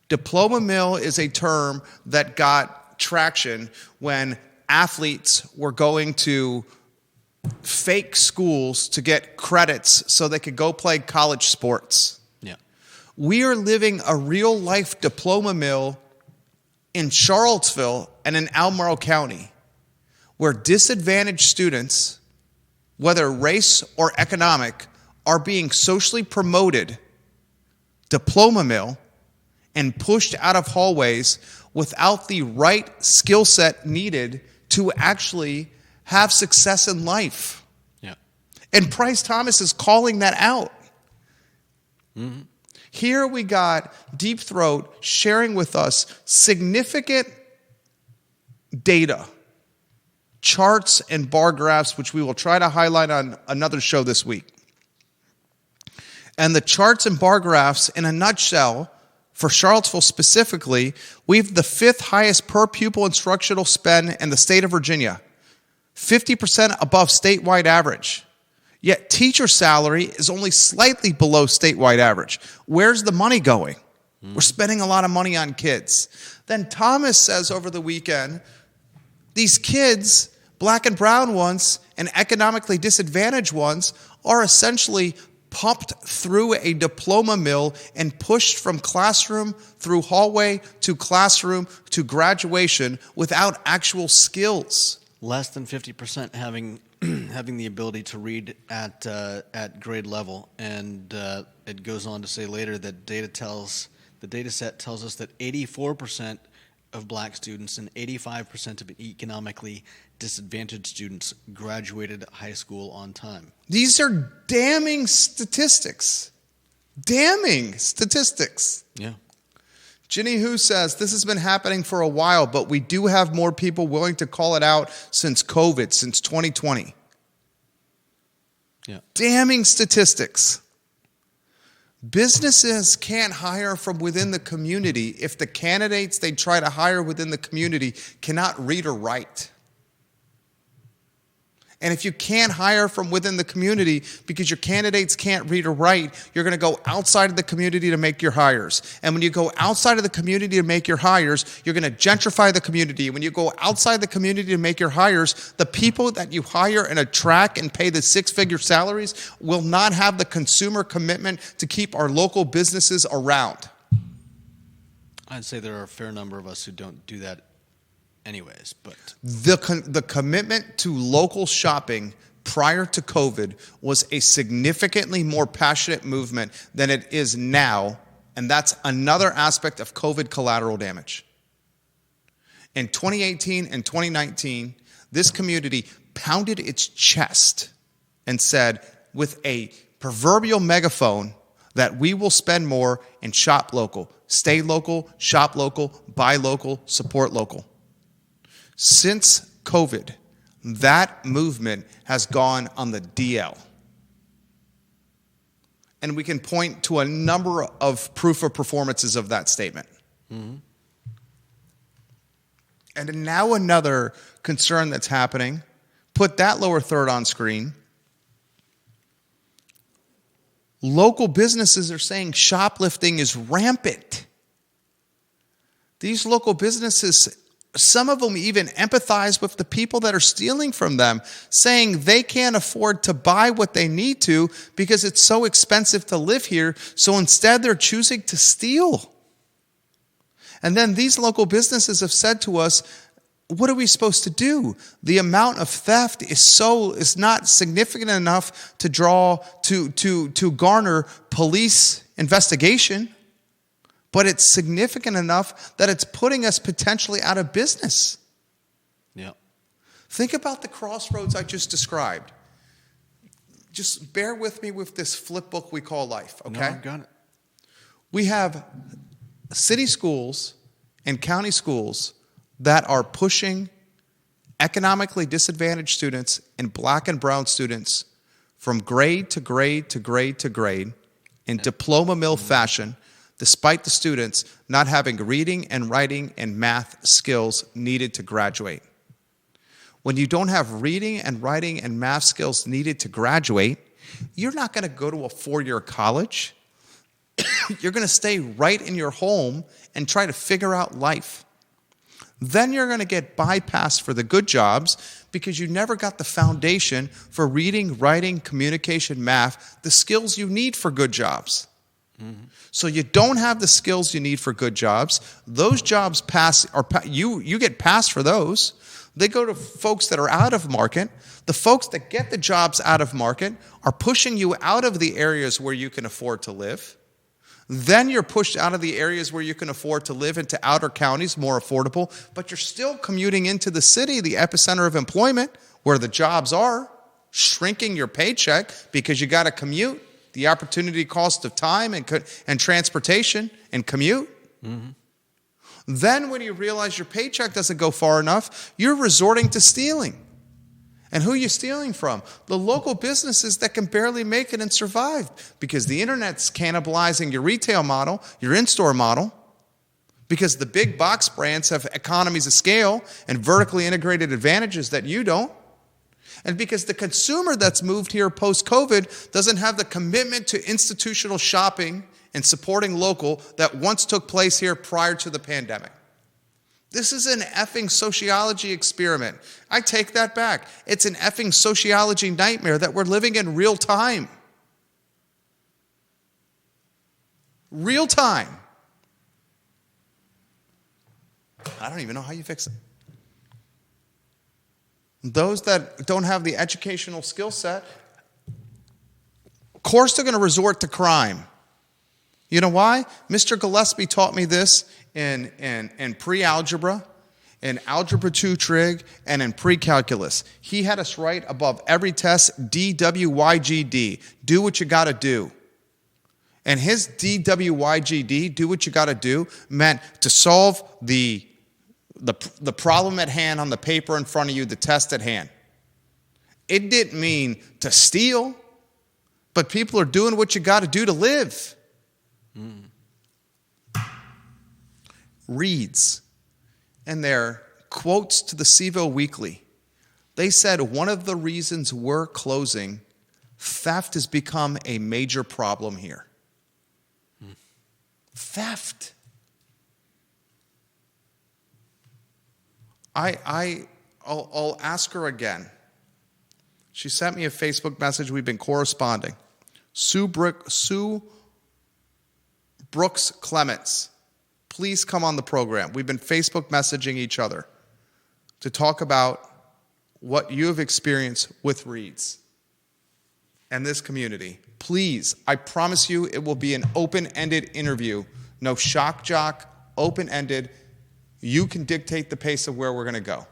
Diploma mill is a term that got traction when athletes were going to fake schools to get credits so they could go play college sports. Yeah. We are living a real-life diploma mill in Charlottesville and in Albemarle County, where disadvantaged students, whether race or economic, are being socially promoted, diploma mill, and pushed out of hallways without the right skill set needed to actually have success in life. Yeah. And Price Thomas is calling that out. Mm-hmm. Here we got Deep Throat sharing with us significant data, charts and bar graphs, which we will try to highlight on another show this week. And the charts and bar graphs, in a nutshell, for Charlottesville specifically, we have the 5th highest per pupil instructional spend in the state of Virginia, 50% above statewide average. Yet teacher salary is only slightly below statewide average. Where's the money going? We're spending a lot of money on kids. Then Thomas says over the weekend, these kids, black and brown ones and economically disadvantaged ones, are essentially pumped through a diploma mill and pushed from classroom through hallway to classroom to graduation without actual skills. less than 50% having having the ability to read at grade level, and it goes on to say later that the data set tells us that 84% of black students and 85% of economically disadvantaged students graduated high school on time. These are damning statistics. Damning statistics. Yeah. Ginny Hu says, this has been happening for a while, but we do have more people willing to call it out since COVID, since 2020. Yeah. Damning statistics. Businesses can't hire from within the community if the candidates they try to hire within the community cannot read or write. And if you can't hire from within the community because your candidates can't read or write, you're going to go outside of the community to make your hires. And when you go outside of the community to make your hires, you're going to gentrify the community. When you go outside the community to make your hires, the people that you hire and attract and pay the six-figure salaries will not have the consumer commitment to keep our local businesses around. I'd say there are a fair number of us who don't do that anyways, but the commitment to local shopping prior to COVID was a significantly more passionate movement than it is now, and that's another aspect of COVID collateral damage. In 2018 and 2019, this community pounded its chest and said with a proverbial megaphone that we will spend more and shop local, stay local, shop local, buy local, support local. Since COVID, that movement has gone on the DL. And we can point to a number of proof of performances of that statement. Mm-hmm. And now another concern that's happening, put that lower third on screen. Local businesses are saying shoplifting is rampant. These local businesses, some of them even empathize with the people that are stealing from them, saying they can't afford to buy what they need to because it's so expensive to live here, so instead they're choosing to steal. And then these local businesses have said to us, what are we supposed to do? The amount of theft is not significant enough to garner police investigation. But it's significant enough that it's putting us potentially out of business. Yeah. Think about the crossroads I just described. Just bear with me with this flip book we call life, okay? No, I've got it. We have city schools and county schools that are pushing economically disadvantaged students and black and brown students from grade to grade to grade to grade in diploma mill fashion, despite the students not having reading and writing and math skills needed to graduate. When you don't have reading and writing and math skills needed to graduate, you're not going to go to a four-year college. You're going to stay right in your home and try to figure out life. Then you're going to get bypassed for the good jobs because you never got the foundation for reading, writing, communication, math, the skills you need for good jobs. Mm-hmm. So you don't have the skills you need for good jobs. Those jobs you get passed for those. They go to folks that are out of market. The folks that get the jobs out of market are pushing you out of the areas where you can afford to live. Then you're pushed out of the areas where you can afford to live into outer counties, more affordable, but you're still commuting into the city, the epicenter of employment, where the jobs are, shrinking your paycheck because you got to commute. The opportunity cost of time and transportation and commute. Mm-hmm. Then when you realize your paycheck doesn't go far enough, you're resorting to stealing. And who are you stealing from? The local businesses that can barely make it and survive because the internet's cannibalizing your retail model, your in-store model, because the big box brands have economies of scale and vertically integrated advantages that you don't. And because the consumer that's moved here post-COVID doesn't have the commitment to institutional shopping and supporting local that once took place here prior to the pandemic. This is an effing sociology experiment. I take that back. It's an effing sociology nightmare that we're living in real time. Real time. I don't even know how you fix it. those that don't have the educational skill set, of course they're going to resort to crime. You know why? Mr. Gillespie taught me this in pre-algebra, in Algebra 2 Trig, and in pre-calculus. He had us write above every test, DWYGD, do what you got to do. And his DWYGD, do what you got to do, meant to solve the problem at hand on the paper in front of you, the test at hand. It didn't mean to steal, but people are doing what you got to do to live. Reads and their quotes to the CVille Weekly. They said one of the reasons we're closing, theft has become a major problem here. Theft. I'll ask her again. She sent me a Facebook message. We've been corresponding. Sue Brooks Clements, please come on the program. We've been Facebook messaging each other to talk about what you have experienced with Reeds and this community. Please, I promise you it will be an open-ended interview. No shock jock, open-ended. You can dictate the pace of where we're going to go.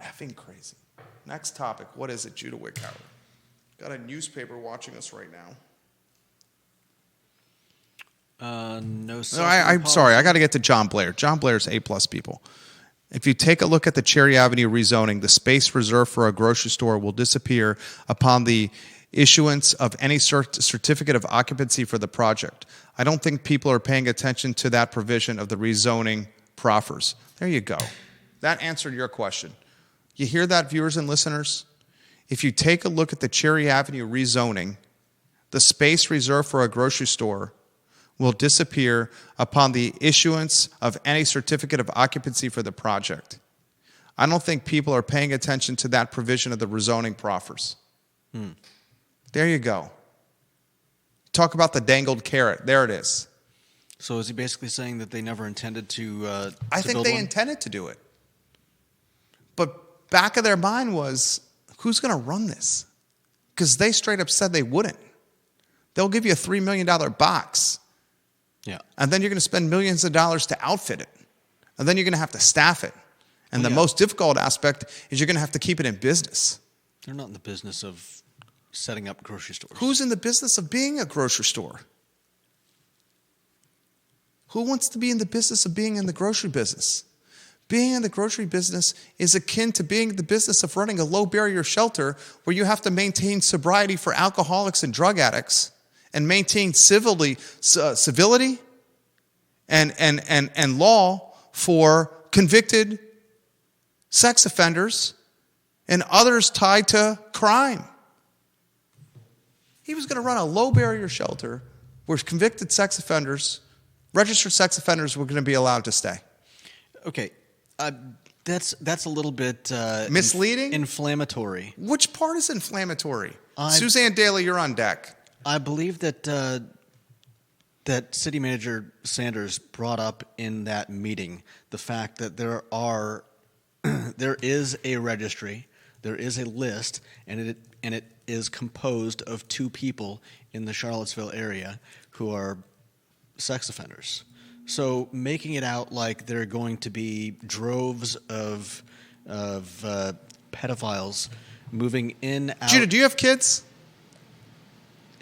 Effing crazy. Next topic. What is it, Judah Wickhauer? Got a newspaper watching us right now. No, I'm sorry. I got to get to John Blair. John Blair's A+ people. If you take a look at the Cherry Avenue rezoning, the space reserved for a grocery store will disappear upon the issuance of any certificate of occupancy for the project. I don't think people are paying attention to that provision of the rezoning proffers. There you go. That answered your question. You hear that, viewers and listeners? If you take a look at the Cherry Avenue rezoning, the space reserved for a grocery store will disappear upon the issuance of any certificate of occupancy for the project. I don't think people are paying attention to that provision of the rezoning proffers. There you go. Talk about the dangled carrot. There it is. So is he basically saying that they never intended to I think build they one? intended to do it. But back of their mind was, who's going to run this? Because they straight up said they wouldn't. They'll give you a $3 million box. Yeah. And then you're going to spend millions of dollars to outfit it. And then you're going to have to staff it. And the most difficult aspect is you're going to have to keep it in business. They're not in the business of setting up grocery stores. Who's in the business of being a grocery store? Who wants to be in the business of being in the grocery business? Being in the grocery business is akin to being in the business of running a low-barrier shelter where you have to maintain sobriety for alcoholics and drug addicts and maintain civility and law for convicted sex offenders and others tied to crime. He was going to run a low-barrier shelter where convicted sex offenders, registered sex offenders, were going to be allowed to stay. Okay. That's a little bit misleading? Inflammatory. Which part is inflammatory? Suzanne Daly, you're on deck. I believe that that City Manager Sanders brought up in that meeting the fact that there is a registry, there is a list, and it is composed of 2 people in the Charlottesville area who are sex offenders. So making it out like there are going to be droves of pedophiles moving in, out. Judah, do you have kids?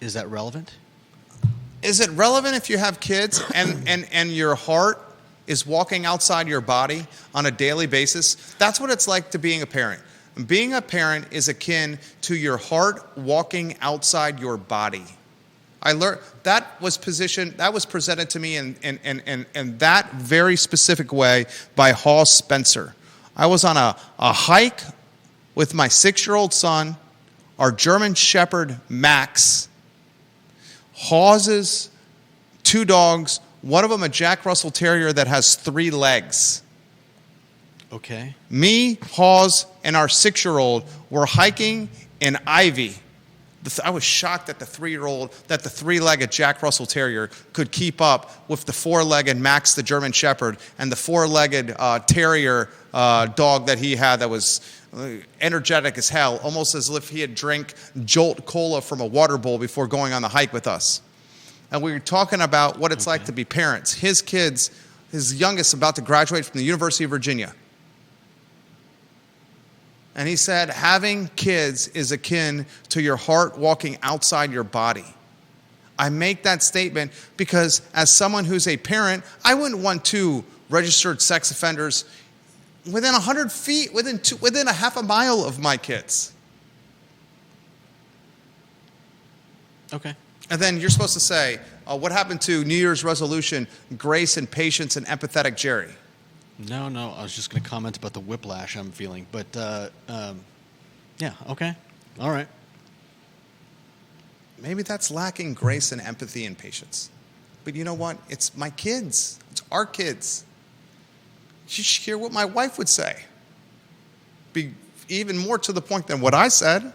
Is that relevant? Is it relevant if you have kids and your heart is walking outside your body on a daily basis? That's what it's like to being a parent. Being a parent is akin to your heart walking outside your body. I learned that was presented to me in that very specific way by Hawes Spencer. I was on a hike with my 6-year-old son, our German Shepherd Max, Hawes's 2 dogs, one of them a Jack Russell Terrier that has 3 legs. I was shocked that the three-legged Jack Russell Terrier could keep up with the four-legged Max the German Shepherd and the four-legged Terrier dog that he had that was energetic as hell, almost as if he had drank Jolt Cola from a water bowl before going on the hike with us. And we were talking about what it's like to be parents. His kids, his youngest, about to graduate from the University of Virginia. And he said, having kids is akin to your heart walking outside your body. I make that statement because as someone who's a parent, I wouldn't want two registered sex offenders within 100 feet, within a half a mile of my kids. Okay. And then you're supposed to say, what happened to New Year's resolution, grace and patience and empathetic Jerry? No, I was just going to comment about the whiplash I'm feeling. But, yeah, okay. All right. Maybe that's lacking grace and empathy and patience. But you know what? It's my kids. It's our kids. You should hear what my wife would say. Be even more to the point than what I said.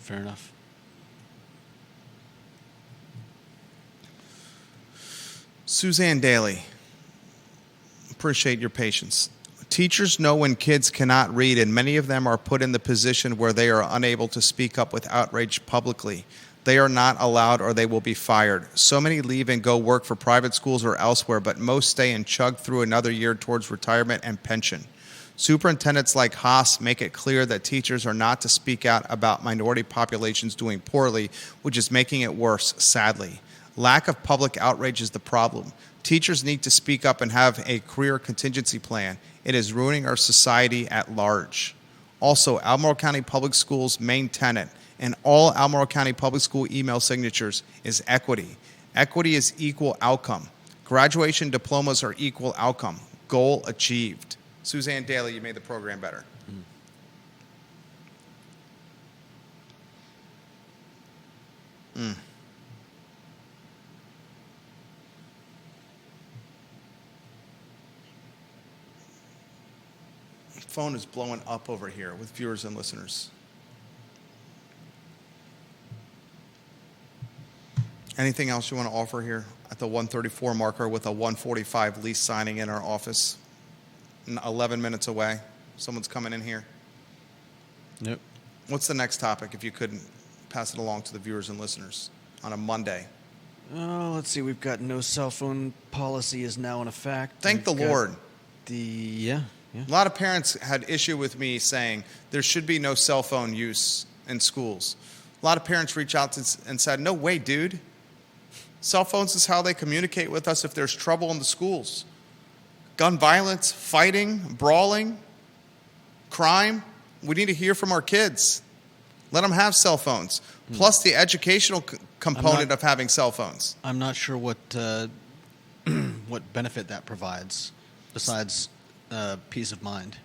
Fair enough. Suzanne Daly, appreciate your patience. Teachers know when kids cannot read, and many of them are put in the position where they are unable to speak up with outrage publicly. They are not allowed or they will be fired. So many leave and go work for private schools or elsewhere, but most stay and chug through another year towards retirement and pension. Superintendents like Haas make it clear that teachers are not to speak out about minority populations doing poorly, which is making it worse, sadly. Lack of public outrage is the problem. Teachers need to speak up and have a career contingency plan. It is ruining our society at large. Also, Albemarle County Public Schools' main tenet in all Albemarle County Public School email signatures is equity. Equity is equal outcome. Graduation diplomas are equal outcome. Goal achieved. Suzanne Daly, you made the program better. Phone is blowing up over here with viewers and listeners. Anything else you want to offer here at the 134 marker with a 145 lease signing in our office? 11 minutes away. Someone's coming in here. Nope. What's the next topic, if you couldn't pass it along to the viewers and listeners on a Monday? Oh, let's see. We've got no cell phone policy is now in effect. Thank the Lord. Yeah. A lot of parents had issue with me saying there should be no cell phone use in schools. A lot of parents reached out and said, no way, dude. Cell phones is how they communicate with us if there's trouble in the schools. Gun violence, fighting, brawling, crime. We need to hear from our kids. Let them have cell phones. Plus the educational component of having cell phones. I'm not sure what what benefit that provides besides peace of mind.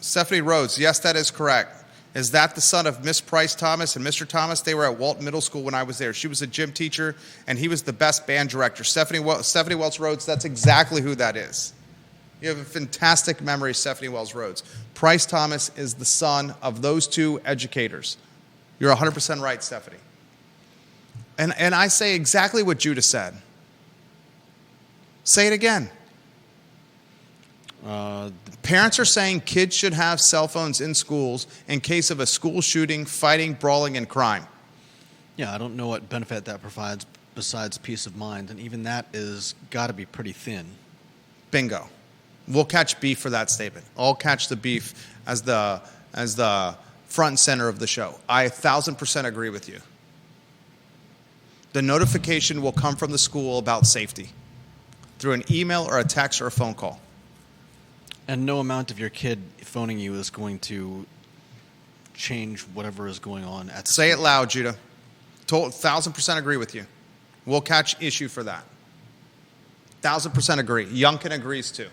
Stephanie Rhodes, yes, that is correct. Is that the son of Miss Price Thomas and Mr. Thomas? They were at Walton Middle School when I was there. She was a gym teacher, and he was the best band director. Stephanie Wells Rhodes, that's exactly who that is. You have a fantastic memory, Stephanie Wells Rhodes. Price Thomas is the son of those two educators. You're 100% right, Stephanie. And I say exactly what Judah said. Say it again. Parents are saying kids should have cell phones in schools in case of a school shooting, fighting, brawling, and crime. Yeah, I don't know what benefit that provides besides peace of mind, and even that is got to be pretty thin. Bingo. We'll catch beef for that statement. I'll catch the beef as the front and center of the show. I 1,000% agree with you. The notification will come from the school about safety through an email or a text or a phone call. And no amount of your kid phoning you is going to change whatever is going on at the Say school. it loud, Judah. 1,000% agree with you. We'll catch issue for that. 1,000% agree. Youngkin agrees too.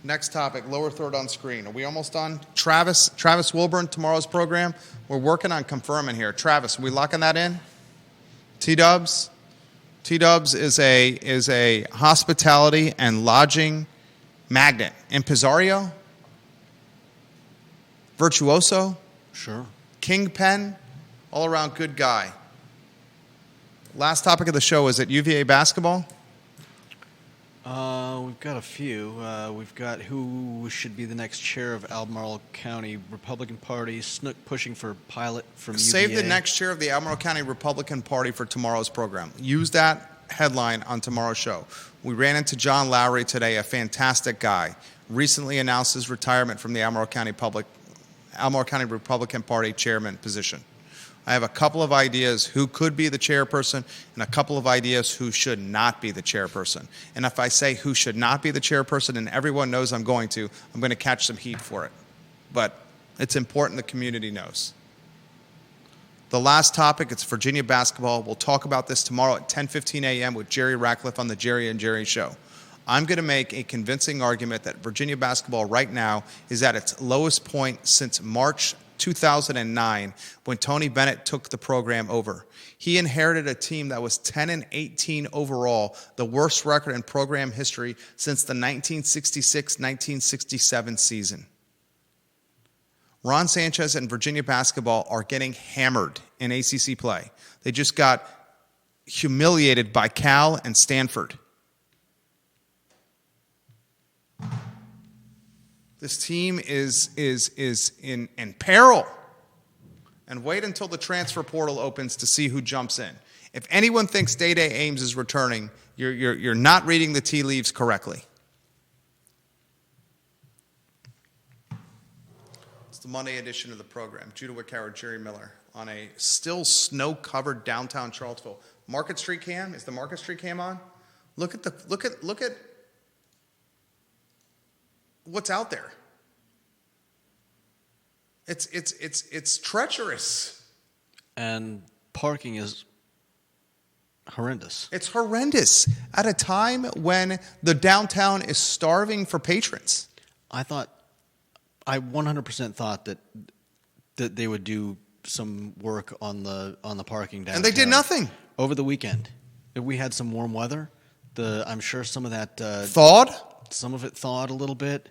Next topic, lower third on screen. Are we almost done? Travis Wilburn, tomorrow's program. We're working on confirming here. Travis, are we locking that in? T-Dubs? T-Dubs is a hospitality and lodging magnet. Impresario? Virtuoso? Sure. Kingpin, all around good guy. Last topic of the show, is it UVA basketball? We've got a few. We've got who should be the next chair of Albemarle County Republican Party. Snook pushing for pilot from UVA. Save the next chair of the Albemarle County Republican Party for tomorrow's program. Use that headline on tomorrow's show. We ran into John Lowry today, a fantastic guy. Recently announced his retirement from the Albemarle County Republican Party chairman position. I have a couple of ideas who could be the chairperson and a couple of ideas who should not be the chairperson. And if I say who should not be the chairperson and everyone knows I'm going to catch some heat for it. But it's important the community knows. The last topic, it's Virginia basketball. We'll talk about this tomorrow at 10:15 a.m. with Jerry Ratcliffe on the Jerry and Jerry Show. I'm going to make a convincing argument that Virginia basketball right now is at its lowest point since March 2009, when Tony Bennett took the program over. He inherited a team that was 10-18 overall, the worst record in program history since the 1966-1967 season. Ron Sanchez and Virginia basketball are getting hammered in ACC play. They just got humiliated by Cal and Stanford. This team is in peril. And wait until the transfer portal opens to see who jumps in. If anyone thinks Day-Day Ames is returning, you're not reading the tea leaves correctly. It's the Monday edition of the program. Judah Wickhauer, Jerry Miller on a still snow-covered downtown Charlottesville. Market Street cam? Is the Market Street cam on? Look at what's out there. It's treacherous. And parking is horrendous. It's horrendous at a time when the downtown is starving for patrons. I 100% thought that they would do some work on the parking downtown. And they did nothing. Over the weekend. We had some warm weather. I'm sure some of that thawed. Some of it thawed a little bit.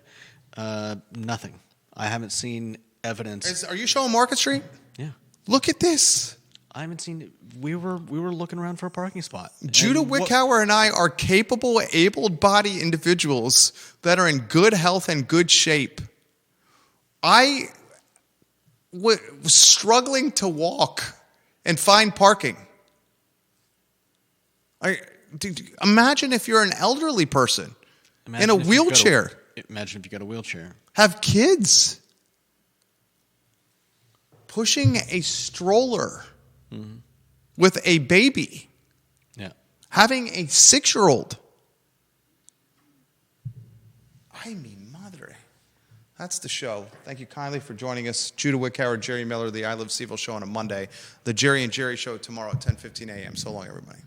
Nothing. I haven't seen evidence. Are you showing Market Street? Yeah. Look at this. I haven't seen it. We were looking around for a parking spot. Judah Wickhauer and I are capable, able-bodied individuals that are in good health and good shape. I was struggling to walk and find parking. Imagine if you're an elderly person in a wheelchair. Imagine if you got a wheelchair. Have kids. Pushing a stroller with a baby. Yeah. Having a 6-year-old. I mean, madre. That's the show. Thank you kindly for joining us. Judah Wickhauer, Jerry Miller, the I Love CVille Show on a Monday. The Jerry and Jerry Show tomorrow at 10:15 a.m. So long, everybody.